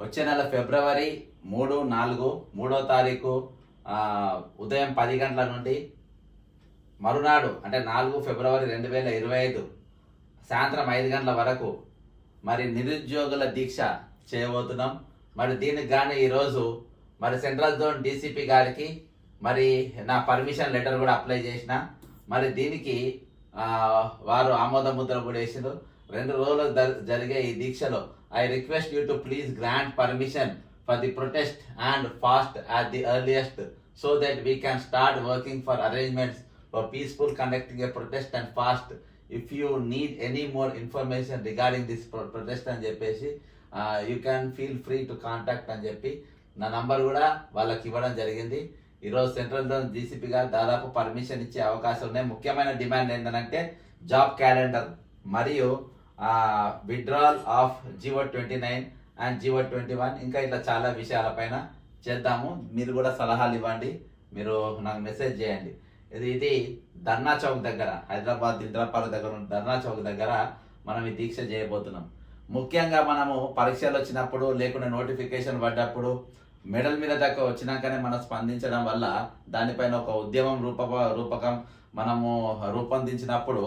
వచ్చే నెల ఫిబ్రవరి 3, 4, 3వ తారీఖు ఉదయం 10 గంటల నుండి మరునాడు అంటే 4 ఫిబ్రవరి 2025 సాయంత్రం 5 గంటల వరకు మరి నిరుద్యోగుల దీక్ష చేయబోతున్నాం. మరి దీనికి కానీ ఈరోజు మరి సెంట్రల్ జోన్ డీసీపీ గారికి మరి నా పర్మిషన్ లెటర్ కూడా అప్లై చేసిన. మరి దీనికి వారు ఆమోద ముద్ర కూడా వేసారు. 2 రోజులు జరిగే ఈ దీక్షలో I request you to please grant permission for the protest and fast at the earliest so that we can start working for arrangements for peaceful conducting a protest and fast. If you need any more information regarding this protest అని చెప్పేసి you can feel free to contact అని చెప్పి నా number కూడా వాళ్ళకి ఇవ్వడం జరిగింది. ఈరోజు సెంట్రల్ జోన్ డీసీపీ గారు దాదాపు పర్మిషన్ ఇచ్చే అవకాశం ఉన్నాయి. ముఖ్యమైన డిమాండ్ ఏంటంటే జాబ్ క్యాలెండర్ మరియు withdrawal of GO 29 and GO 21 ఇంకా ఇట్లా చాలా విషయాలపైన చేద్దాము. మీరు కూడా సలహాలు ఇవ్వండి, మీరు నాకు మెసేజ్ చేయండి. ఇది ధర్నా చౌక్ దగ్గర, హైదరాబాద్ ఇంద్రపాల దగ్గర ధర్నా చౌక్ దగ్గర మనం ఈ దీక్ష చేయబోతున్నాం. ముఖ్యంగా మనము పరీక్షలు వచ్చినప్పుడు లేకుండా నోటిఫికేషన్ పడ్డప్పుడు మెడల్ మీద దాకా వచ్చినాకనే మనం స్పందించడం వల్ల దానిపైన ఒక ఉద్యమం రూపకం మనము రూపొందించినప్పుడు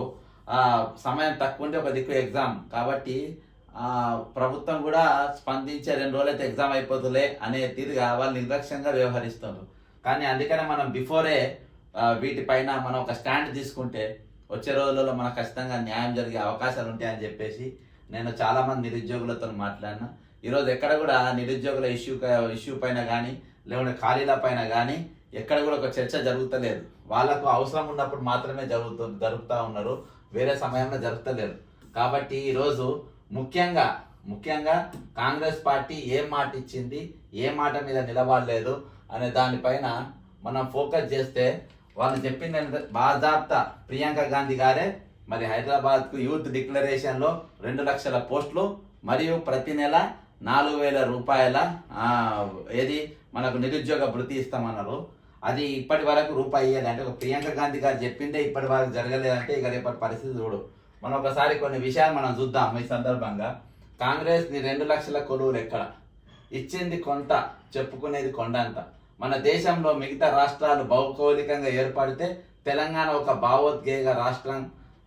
సమయం తక్కువ ఉంటే ఒక దిక్కు ఎగ్జామ్ కాబట్టి ప్రభుత్వం కూడా స్పందించే 2 రోజులు అయితే ఎగ్జామ్ అయిపోతులే అనే తీరుగా వాళ్ళు నిర్లక్ష్యంగా వ్యవహరిస్తున్నారు. కానీ అందుకనే మనం బిఫోరే వీటిపైన మనం ఒక స్టాండ్ తీసుకుంటే వచ్చే రోజులలో మనకు ఖచ్చితంగా న్యాయం జరిగే అవకాశాలు ఉంటాయని చెప్పేసి నేను చాలామంది నిరుద్యోగులతో మాట్లాడినా. ఈరోజు ఎక్కడ కూడా నిరుద్యోగుల ఇష్యూ పైన కానీ లేకుంటే ఖాళీల పైన కానీ ఎక్కడ కూడా ఒక చర్చ జరుగుతలేదు. వాళ్ళకు అవసరం ఉన్నప్పుడు మాత్రమే జరుగుతూ ఉన్నారు, వేరే సమయంలో జరుగుతలేరు. కాబట్టి ఈరోజు ముఖ్యంగా కాంగ్రెస్ పార్టీ ఏ మాట ఇచ్చింది, ఏ మాట మీద నిలబడలేదు అనే దానిపైన మనం ఫోకస్ చేస్తే వాళ్ళు చెప్పింది బాజాబ్తా ప్రియాంక గాంధీ గారే మరి హైదరాబాద్కు యూత్ డిక్లరేషన్లో 2 లక్షల పోస్టులు మరియు ప్రతి నెల 4,000 రూపాయల ఏది మనకు నిరుద్యోగ భృతి ఇస్తామన్నారు. అది ఇప్పటి వరకు రూపాయి ఇవ్వాలి. అంటే ఒక ప్రియాంక గాంధీ గారు చెప్పిందే ఇప్పటి వరకు జరగలేదంటే ఇక రేపటి పరిస్థితి చూడు. మనం ఒకసారి కొన్ని విషయాలు మనం చూద్దాం. ఈ సందర్భంగా కాంగ్రెస్ 2 లక్షల కొలువులు ఎక్కడ ఇచ్చింది, కొంత చెప్పుకునేది కొండంత. మన దేశంలో మిగతా రాష్ట్రాలు భౌగోళికంగా ఏర్పడితే తెలంగాణ ఒక భావోద్వేగ రాష్ట్రం.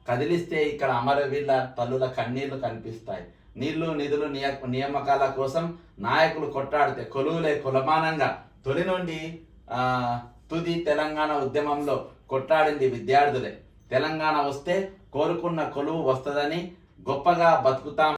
కదిలిస్తే ఇక్కడ అమరవీళ్ళ తల్లుల కన్నీళ్లు కనిపిస్తాయి. నీళ్లు నిధులు నియామకాల కోసం నాయకులు కొట్టాడితే కొలువులే కులమానంగా తొలి నుండి తుది తెలంగాణ ఉద్యమంలో కొట్టాడింది విద్యార్థులే. తెలంగాణ వస్తే కోరుకున్న కొలువు వస్తుందని గొప్పగా బతుకుతాం.